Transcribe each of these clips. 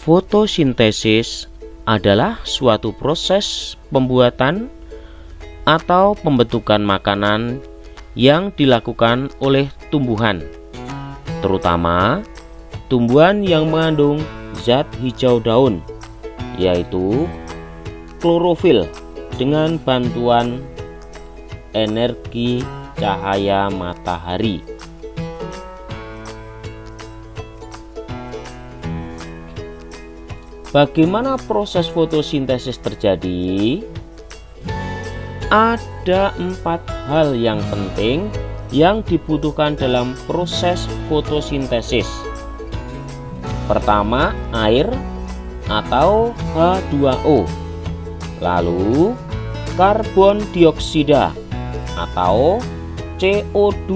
Fotosintesis adalah suatu proses pembuatan atau pembentukan makanan yang dilakukan oleh tumbuhan, terutama tumbuhan yang mengandung zat hijau daun, yaitu klorofil, dengan bantuan energi cahaya matahari. Bagaimana proses fotosintesis terjadi? Ada 4 hal yang penting yang dibutuhkan dalam proses fotosintesis. Pertama, air atau H2O. Lalu, karbon dioksida atau CO2,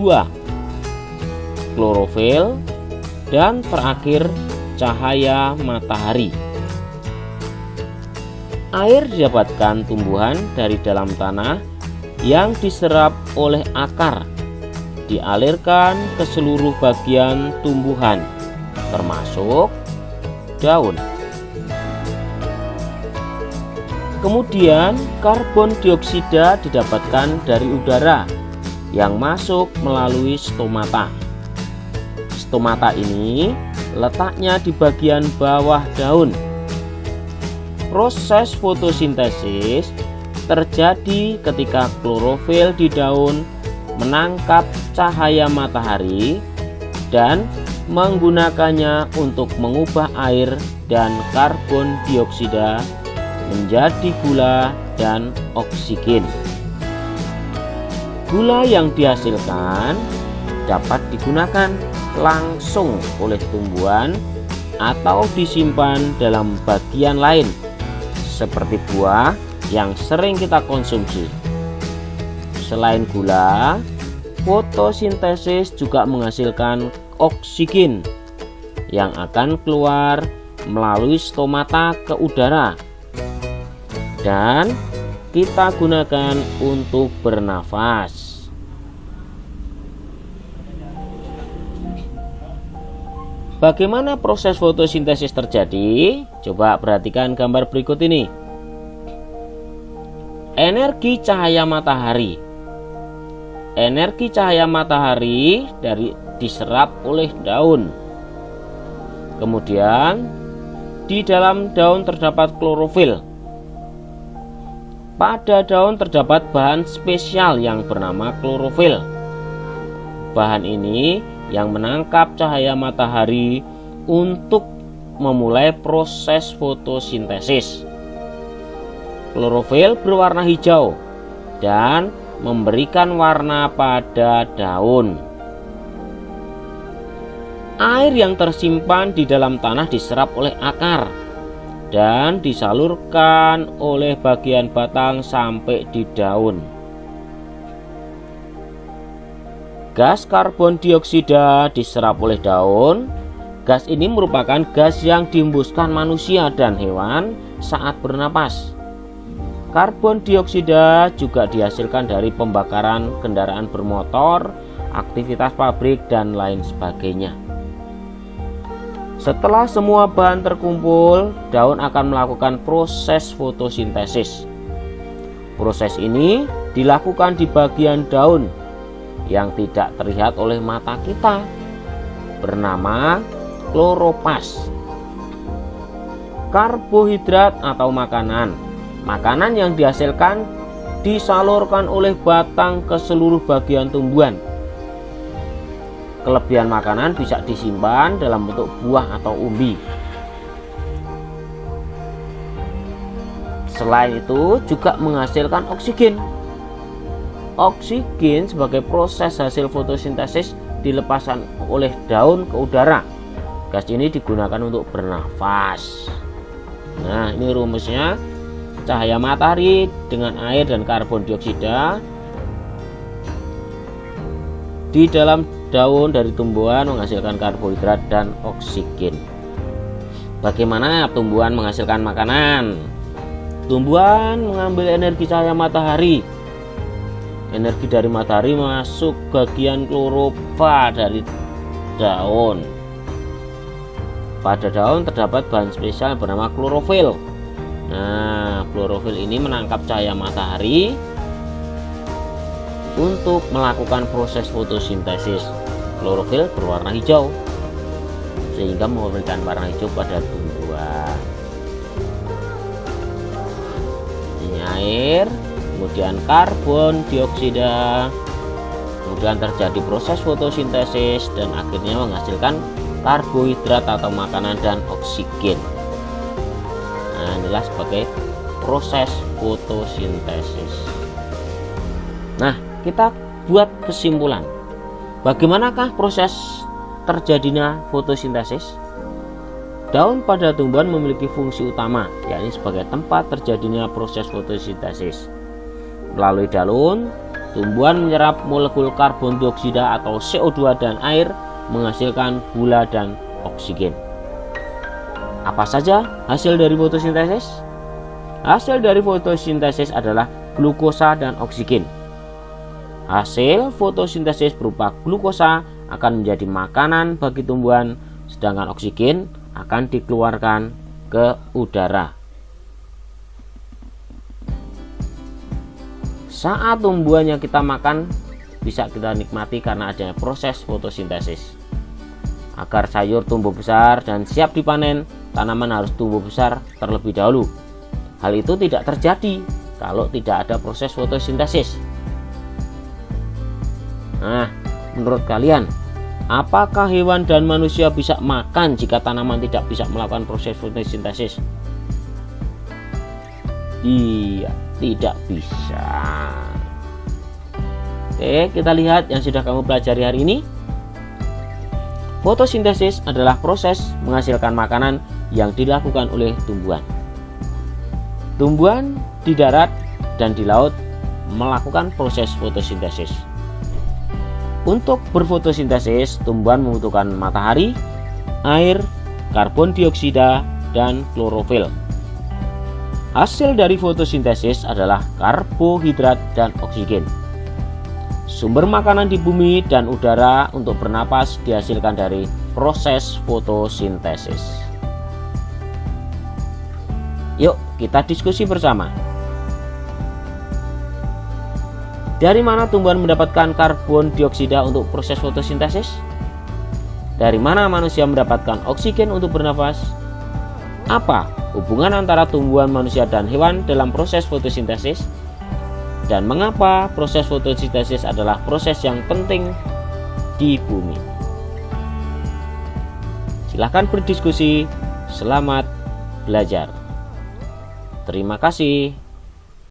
klorofil, dan terakhir cahaya matahari. Air didapatkan tumbuhan dari dalam tanah yang diserap oleh akar, dialirkan ke seluruh bagian tumbuhan, termasuk daun. Kemudian karbon dioksida didapatkan dari udara yang masuk melalui stomata. Stomata ini letaknya di bagian bawah daun. Proses fotosintesis terjadi ketika klorofil di daun menangkap cahaya matahari dan menggunakannya untuk mengubah air dan karbon dioksida menjadi gula dan oksigen. Gula yang dihasilkan dapat digunakan langsung oleh tumbuhan atau disimpan dalam bagian lain, seperti buah yang sering kita konsumsi. Selain gula, fotosintesis juga menghasilkan oksigen yang akan keluar melalui stomata ke udara dan kita gunakan untuk bernafas. Bagaimana proses fotosintesis terjadi? Coba perhatikan gambar berikut ini. Energi cahaya matahari. Energi cahaya matahari diserap oleh daun. Kemudian di dalam daun terdapat klorofil. Pada daun terdapat bahan spesial yang bernama klorofil. Bahan ini yang menangkap cahaya matahari untuk memulai proses fotosintesis. Klorofil berwarna hijau dan memberikan warna pada daun. Air yang tersimpan di dalam tanah diserap oleh akar dan disalurkan oleh bagian batang sampai di daun. Gas karbon dioksida diserap oleh daun. Gas ini merupakan gas yang dihembuskan manusia dan hewan saat bernapas. Karbon dioksida juga dihasilkan dari pembakaran kendaraan bermotor, aktivitas pabrik, dan lain sebagainya. Setelah semua bahan terkumpul, daun akan melakukan proses fotosintesis. Proses ini dilakukan di bagian daun yang tidak terlihat oleh mata kita, bernama kloropas. Karbohidrat atau makanan yang dihasilkan disalurkan oleh batang ke seluruh bagian tumbuhan. Kelebihan makanan bisa disimpan dalam bentuk buah atau umbi. Selain itu juga menghasilkan oksigen. Oksigen sebagai proses hasil fotosintesis dilepaskan oleh daun ke udara. Gas ini digunakan untuk bernafas. Nah, ini rumusnya. Cahaya matahari dengan air dan karbon dioksida di dalam daun dari tumbuhan menghasilkan karbohidrat dan oksigen. Bagaimana tumbuhan menghasilkan makanan? Tumbuhan mengambil energi cahaya matahari. Energi dari matahari masuk bagian klorofa dari daun. Pada daun terdapat bahan spesial bernama klorofil. Nah, klorofil ini menangkap cahaya matahari untuk melakukan proses fotosintesis. Klorofil berwarna hijau sehingga memberikan warna hijau pada tumbuhan. Ini air, kemudian karbon dioksida, kemudian terjadi proses fotosintesis dan akhirnya menghasilkan karbohidrat atau makanan dan oksigen. Nah, inilah sebagai proses fotosintesis. Nah, kita buat kesimpulan. Bagaimanakah proses terjadinya fotosintesis? Daun pada tumbuhan memiliki fungsi utama, yakni sebagai tempat terjadinya proses fotosintesis. Melalui daun, tumbuhan menyerap molekul karbon dioksida atau CO2 dan air, menghasilkan gula dan oksigen. Apa saja hasil dari fotosintesis? Hasil dari fotosintesis adalah glukosa dan oksigen. Hasil fotosintesis berupa glukosa akan menjadi makanan bagi tumbuhan, sedangkan oksigen akan dikeluarkan ke udara. Saat tumbuhan yang kita makan bisa kita nikmati karena adanya proses fotosintesis. Agar sayur tumbuh besar dan siap dipanen, tanaman harus tumbuh besar terlebih dahulu. Hal itu tidak terjadi kalau tidak ada proses fotosintesis. Nah, menurut kalian, apakah hewan dan manusia bisa makan jika tanaman tidak bisa melakukan proses fotosintesis? Iya, tidak bisa. Oke, kita lihat yang sudah kamu pelajari hari ini. Fotosintesis adalah proses menghasilkan makanan yang dilakukan oleh tumbuhan. Tumbuhan di darat dan di laut melakukan proses fotosintesis. Untuk berfotosintesis, tumbuhan membutuhkan matahari, air, karbon dioksida, dan klorofil. Hasil dari fotosintesis adalah karbohidrat dan oksigen. Sumber makanan di bumi dan udara untuk bernapas dihasilkan dari proses fotosintesis. Yuk, kita diskusi bersama. Dari mana tumbuhan mendapatkan karbon dioksida untuk proses fotosintesis? Dari mana manusia mendapatkan oksigen untuk bernapas? Apa hubungan antara tumbuhan, manusia, dan hewan dalam proses fotosintesis? Dan mengapa proses fotosintesis adalah proses yang penting di bumi? Silahkan berdiskusi. Selamat belajar. Terima kasih.